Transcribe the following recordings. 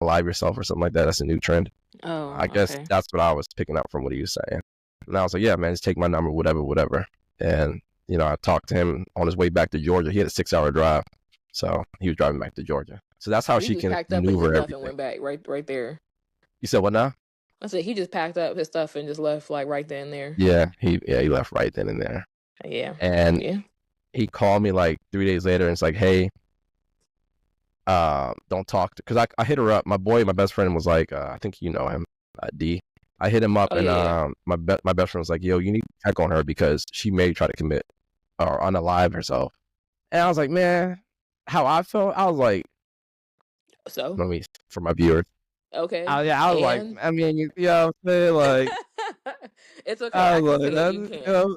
unalive yourself or something like that. That's a new trend. Oh, I guess okay. that's what I was picking up from what he was saying. And I was like, yeah, man, just take my number, whatever. And, I talked to him on his way back to Georgia. He had a 6-hour drive. So he was driving back to Georgia. So that's how So he she just can packed up and just maneuver left and everything. went back right there. You said what now? I said he just packed up his stuff and just left like right then and there. Yeah, he left right then and there. Yeah. And Yeah. he called me like 3 days later and it's like, hey, don't talk to, because I hit her up. My best friend was like, I think you know him, D. I hit him up Oh, and yeah. my best friend was like, yo, you need to check on her because she may try to commit or unalive herself. And I was like, man, how I felt, I was like, So, let me, for my viewers. okay. I was like, And I mean, you know what I'm saying? Like, it's okay. I I was can like, say it. that's, You can.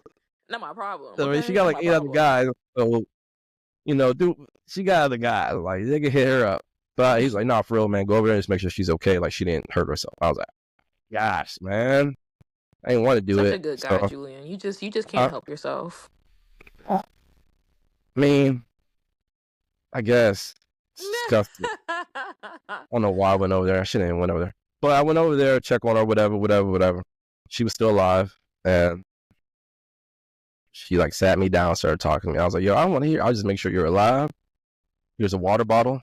Not my problem. I mean, she Okay. got Not like my 8 other problem. guys. So, she got other guys. Like, they could hit her up. But he's like, nah, for real, man, go over there and just make sure she's okay. Like, she didn't hurt herself. I was like, gosh, man, I didn't want to do Such it. a good guy, So, Julian. You just can't I help yourself. mean, I guess it's disgusting. I don't know why I went over there. I shouldn't have went over there. But I went over there, check on her, whatever. She was still alive, and she like sat me down, started talking to me. I was like, yo, I don't want to hear. I'll just make sure you're alive. Here's a water bottle.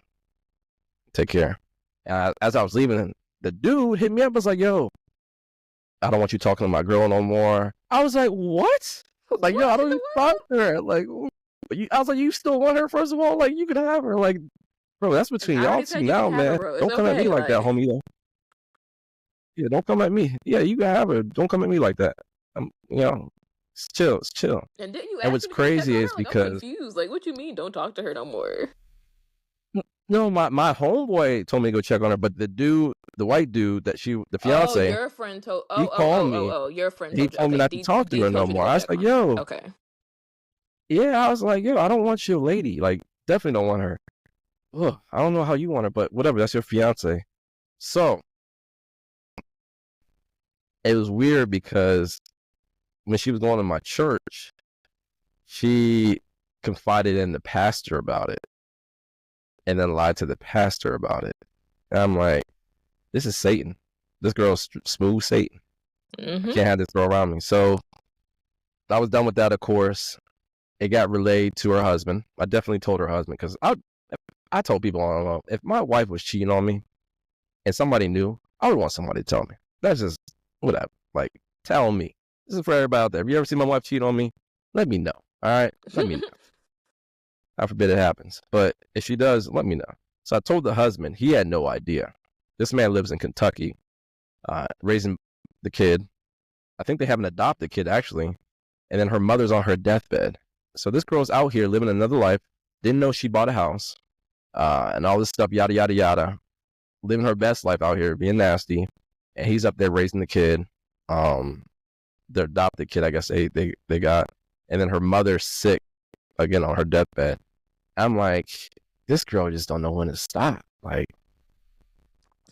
Take care. As I was leaving, the dude hit me up. Was like, yo, I don't want you talking to my girl no more. I was like, what? I was like, yo, I don't even talk to her. Like, I was like, you still want her? First of all, like, you could have her. Like, bro, that's And between I y'all already two said you can now, have her, man. bro. It's Don't come at me okay. like that, homie. Though. Yeah, don't come at me. Yeah, you can have her. Don't come at me like that. It's chill. And didn't you And ask what's him to come check crazy on is her? Like, I'm because confused. Like, what you mean? Don't talk to her no more. no, my homeboy told me to go check on her, but the white dude the Oh, fiance, your friend told. he called me. Your friend He told you. told me Okay, not to talk to D her no told you to more. go I was check like, on her. yo, Okay. yeah. I was like, yo, I don't want your lady. Like, definitely don't want her. Ugh, I don't know how you want her, but whatever. That's your fiance. So it was weird because when she was going to my church, she confided in the pastor about it and then lied to the pastor about it. And I'm like, this is Satan. This girl's smooth Satan. I can't have this girl around me. So I was done with that, of course. It got relayed to her husband. I definitely told her husband because I told people, I don't know, if my wife was cheating on me and somebody knew, I would want somebody to tell me. That's just whatever. Like, tell me. This is for everybody out there. If you ever see my wife cheat on me, let me know. All right? Let me know. I forbid it happens. But if she does, let me know. So I told the husband. He had no idea. This man lives in Kentucky, raising the kid. I think they have an adopted kid, actually. And then her mother's on her deathbed. So this girl's out here living another life. Didn't know she bought a house. And all this stuff, yada, yada, yada. Living her best life out here, being nasty. And he's up there raising the kid. The adopted kid, I guess they got. And then her mother's sick, again, on her deathbed. I'm like, this girl just don't know when to stop. Like,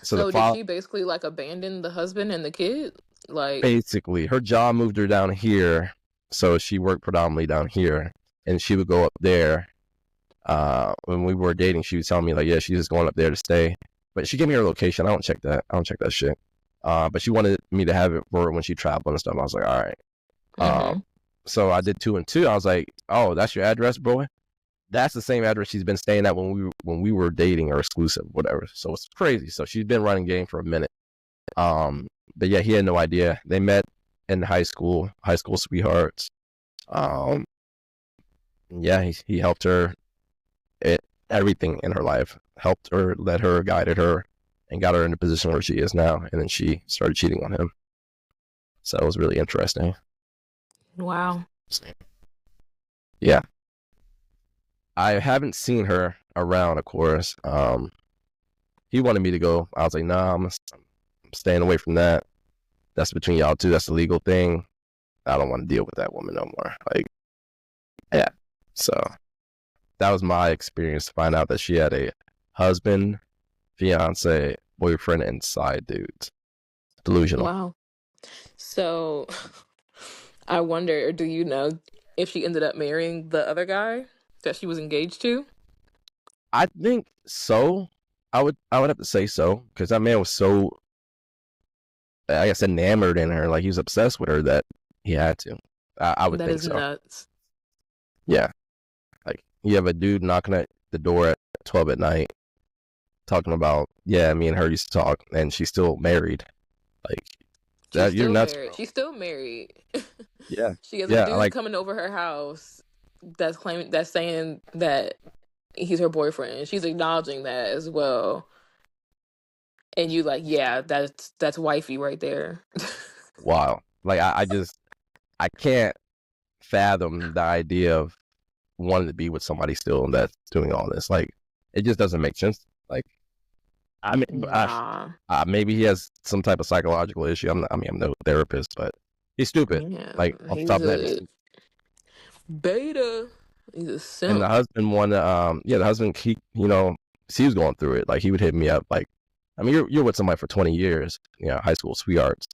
so did she basically like abandon the husband and the kid? Like, basically, her job moved her down here. So she worked predominantly down here. And she would go up there. When we were dating, she was telling me, like, yeah, she's just going up there to stay. But she gave me her location. I don't check that. I don't check that shit. But she wanted me to have it for her when she traveled and stuff. I was like, all right. So I did 2 and 2. I was like, oh, that's your address, boy? That's the same address she's been staying at when we were dating or exclusive, whatever. So it's crazy. So she's been running game for a minute. But yeah, he had no idea. They met in high school sweethearts. Yeah, he helped her everything in her life, helped her, led her, guided her, and got her in the position where she is now. And then she started cheating on him. So it was really interesting. Wow. Yeah. I haven't seen her around, of course. He wanted me to go. I was like, nah, I'm staying away from that. That's between y'all two. That's a legal thing. I don't want to deal with that woman no more. Like, yeah. So that was my experience to find out that she had a husband, fiance, boyfriend, and side dudes. Delusional. Wow. So I wonder, do you know if she ended up marrying the other guy that she was engaged to? I think so. I would have to say so, because that man was so, I guess, enamored in her, like he was obsessed with her, that he had to. I would That think is so. nuts. Yeah, like you have a dude knocking at the door at 12 at night, talking about, yeah, me and her used to talk, and she's still married. Like She's that, you're still nuts, married. bro. She's still married. Yeah, She has a yeah, dude like coming over her house that's saying that he's her boyfriend. She's acknowledging that as well. And you like, yeah, that's wifey right there. wow. Like I can't fathom the idea of wanting to be with somebody still that's doing all this. Like it just doesn't make sense. Like I mean, Nah. maybe he has some type of psychological issue. I'm no therapist, but he's stupid. Yeah. Like off the He's top of that, he's a stupid. beta. He's a And the simp. husband wanted, the husband, he was going through it. Like he would hit me up, like, I mean, you're with somebody for 20 years, high school sweethearts.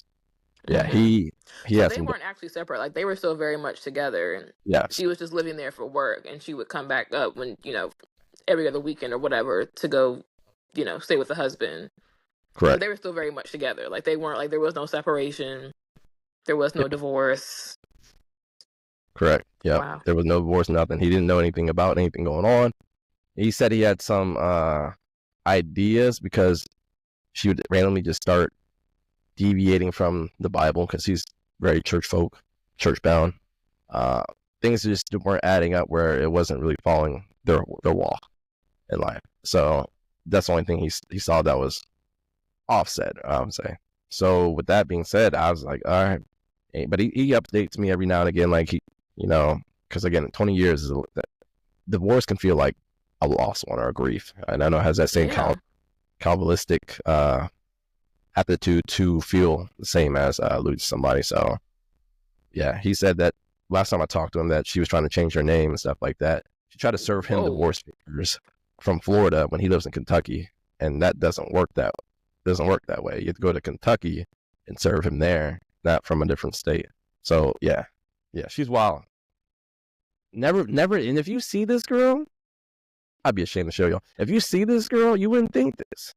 Yeah, Hmm. he So had they some. weren't actually separate. Like they were still very much together, and Yes, she was just living there for work, and she would come back up when every other weekend or whatever to go, stay with the husband. But correct, they were still very much together. Like they weren't like there was no separation, there was no divorce. correct. Yep, Wow. there was no divorce, nothing. He didn't know anything about anything going on. He said he had some ideas because she would randomly just start deviating from the Bible because he's very church bound. Uh, Things just weren't adding up where it wasn't really following their walk in life. So that's the only thing he saw that was offset, I would say. So with that being said, I was like, all right. But he updates me every now and again, like because again, 20 years divorce can feel like a lost one or a grief, and I know it has that same Yeah. Kabbalistic aptitude to feel the same as losing somebody. So yeah, he said that last time I talked to him that she was trying to change her name and stuff like that. She tried to serve him Whoa. divorce papers from Florida when he lives in Kentucky, and that doesn't work that way. You have to go to Kentucky and serve him there, not from a different state. So yeah, she's wild. Never. And if you see this girl, I'd be ashamed to show y'all. If you see this girl, you wouldn't think this.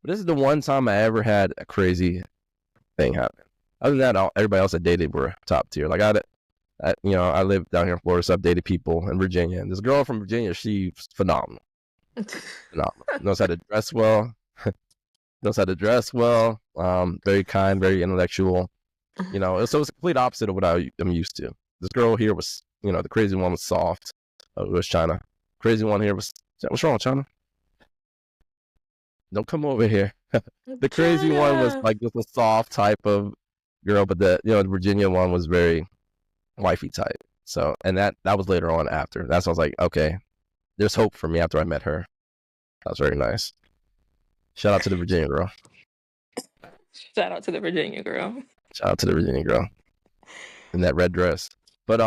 But this is the one time I ever had a crazy thing happen. Other than that, everybody else I dated were top tier. Like I lived down here in Florida, so I've dated people in Virginia. And this girl from Virginia, she's phenomenal. Phenomenal. Knows how to dress well. Very kind, very intellectual. So it's the complete opposite of what I'm used to. This girl here was, the crazy one was soft. It was China. Crazy one here was, what's wrong with China? Don't come over here. The crazy one was China. like just a soft type of girl, but the Virginia one was very wifey type. So, and that was later on after. That's why I was like, okay, there's hope for me after I met her. That was very nice. Shout out to the Virginia girl. Shout out to the Virginia girl. Shout out to the Virginia girl in that red dress. But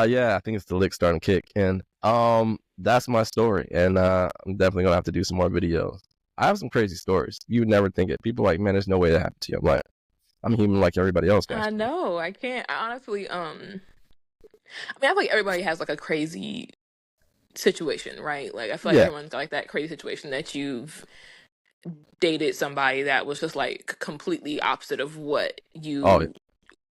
yeah, I think it's the lick starting to kick. And that's my story. And I'm definitely gonna have to do some more videos. I have some crazy stories. You would never think it. People are like, man, there's no way that happened to you. I'm like, I'm human like everybody else, guys. I know. I can't. I honestly. I mean, I feel like everybody has like a crazy situation, right? Like, I feel like Yeah. everyone's got like that crazy situation that you've dated somebody that was just like completely opposite of what Oh,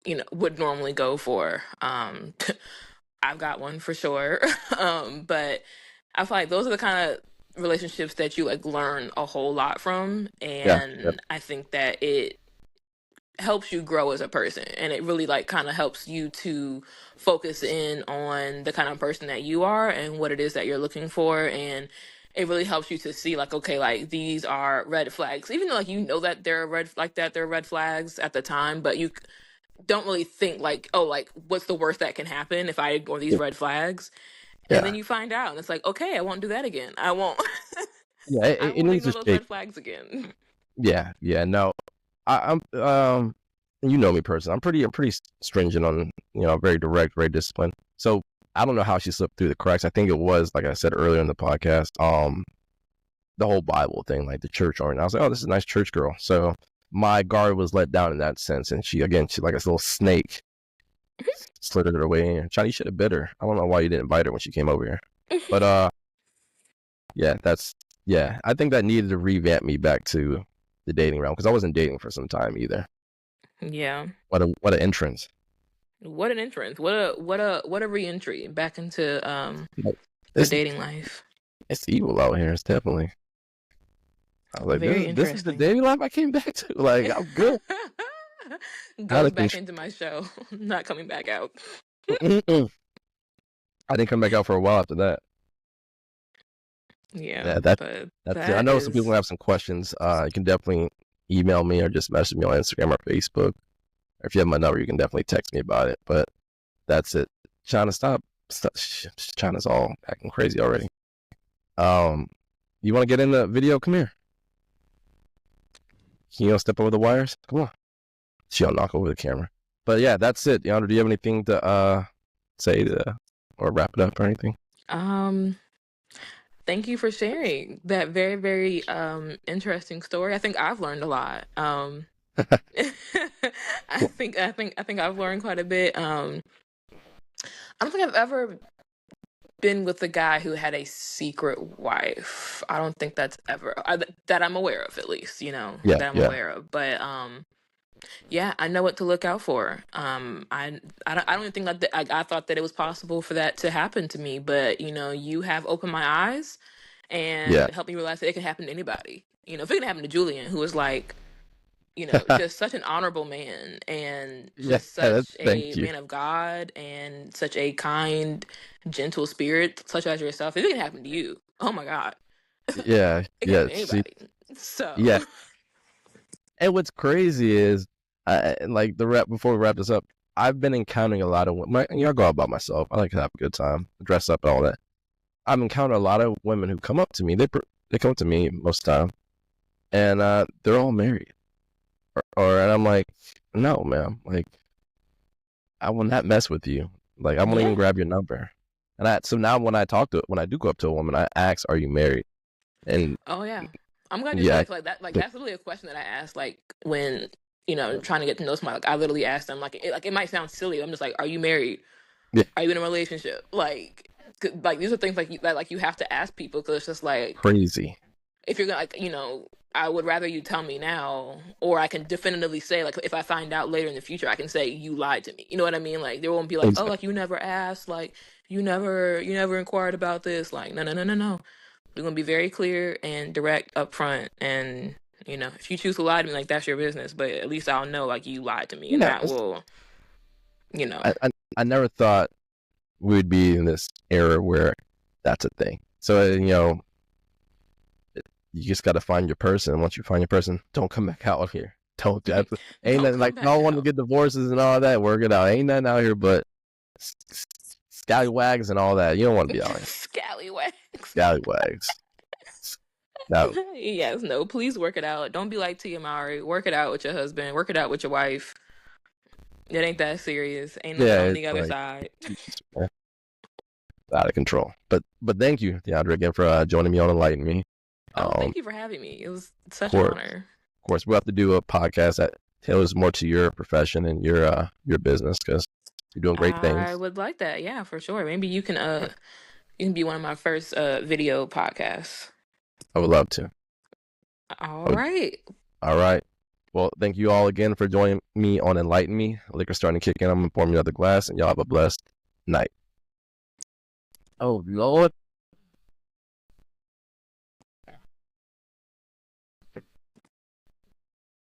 yeah. would normally go for. I've got one for sure. But I feel like those are the kind of relationships that you like learn a whole lot from, Yeah. Yeah. and I think that it helps you grow as a person, and it really like kind of helps you to focus in on the kind of person that you are and what it is that you're looking for, and it really helps you to see like, okay, like these are red flags, even though like that they're red flags at the time, but you don't really think like, oh, like what's the worst that can happen if I ignore these red flags. And Yeah. then you find out and it's like, okay, I won't do that again. I won't. Yeah. I It won't needs ignore to those shape. red flags again. Yeah. Yeah. No, I'm you know me personally. I'm pretty stringent on, very direct, very disciplined. So I don't know how she slipped through the cracks. I think it was, like I said earlier in the podcast, the whole Bible thing, like the church owner. I was like, oh, this is a nice church girl. So my guard was let down in that sense. And she like a little snake slithered her way in. China, you should have bit her. I don't know why you didn't bite her when she came over here. But I think that needed to revamp me back to the dating realm because I wasn't dating for some time either. Yeah. What an entrance. What an entrance. What a re-entry back into the It's dating life. it's evil out here. It's definitely. I was like, Very this is the interesting. dating life I came back to. Like, I'm good. Goes back into my show. Not coming back out. I didn't come back out for a while after that. Yeah, that's but it. I know some people have some questions. You can definitely email me or just message me on Instagram or Facebook. Or if you have my number, you can definitely text me about it. But that's it. China, stop. China's all acting crazy already. You want to get in the video? Come here. Can you step over the wires? Come on. She'll knock over the camera. But yeah, that's it. Yonder, do you have anything to say or wrap it up or anything? Thank you for sharing that very, very interesting story. I think I've learned a lot. I think I've learned quite a bit. I don't think I've ever been with a guy who had a secret wife. I don't think that's ever that I'm aware of, at least, that I'm aware of. But yeah, I know what to look out for. I don't even think that I thought that it was possible for that to happen to me, but you have opened my eyes and helped me realize that it can happen to anybody. If it can happen to Julian, who was like, just such an honorable man and just such a man of God and such a kind, gentle spirit, such as yourself. If it can happen to you, oh my God. Yeah. It can happen to anybody. So yeah. And what's crazy is, like before we wrap this up, I've been encountering a lot of women. I go out by myself. I like to have a good time, dress up and all that. I've encountered a lot of women who come up to me. They come to me most of the time, and they're all married. And I'm like, no, ma'am. Like, I will not mess with you. Like, I won't even grab your number. And so now when I do go up to a woman, I ask, "Are you married?" And oh yeah, I'm glad you said it. Like that. Like that's really a question that I ask. Like when trying to get to know somebody. Like I literally ask them. Like it might sound silly. I'm just like, "Are you married? Yeah. Are you in a relationship?" Like these are things like you have to ask people, because it's just like crazy. If you're gonna, I would rather you tell me now, or I can definitively say, like, if I find out later in the future, I can say you lied to me. You know what I mean? Like, there won't be like, oh, like you never asked, like you never inquired about this. Like, no. We're gonna be very clear and direct up front, and if you choose to lie to me, like that's your business. But at least I'll know, like, you lied to me, and that will, I never thought we'd be in this era where that's a thing. So you just got to find your person. Once you find your person, don't come back out here. Don't ain't nothing like no one to get divorces and all that. Work it out. Ain't nothing out here but scallywags and all that. You don't want to be out here. Scallywags. No. Yes, no. Please work it out. Don't be like Tia Mowry. Work it out with your husband. Work it out with your wife. It ain't that serious. Ain't nothing on the other side. Out of control. But thank you, DeAndre, again for joining me on Enlighten Me. Thank you for having me. It was such an honor. Of course, we'll have to do a podcast that tailors more to your profession and your business, because you're doing great things. I would like that. Yeah, for sure. Maybe you can be one of my first video podcasts. I would love to. All right. Well, thank you all again for joining me on Enlighten Me. Liquor's starting to kick in. I'm going to pour me another glass, and y'all have a blessed night. Oh, Lord.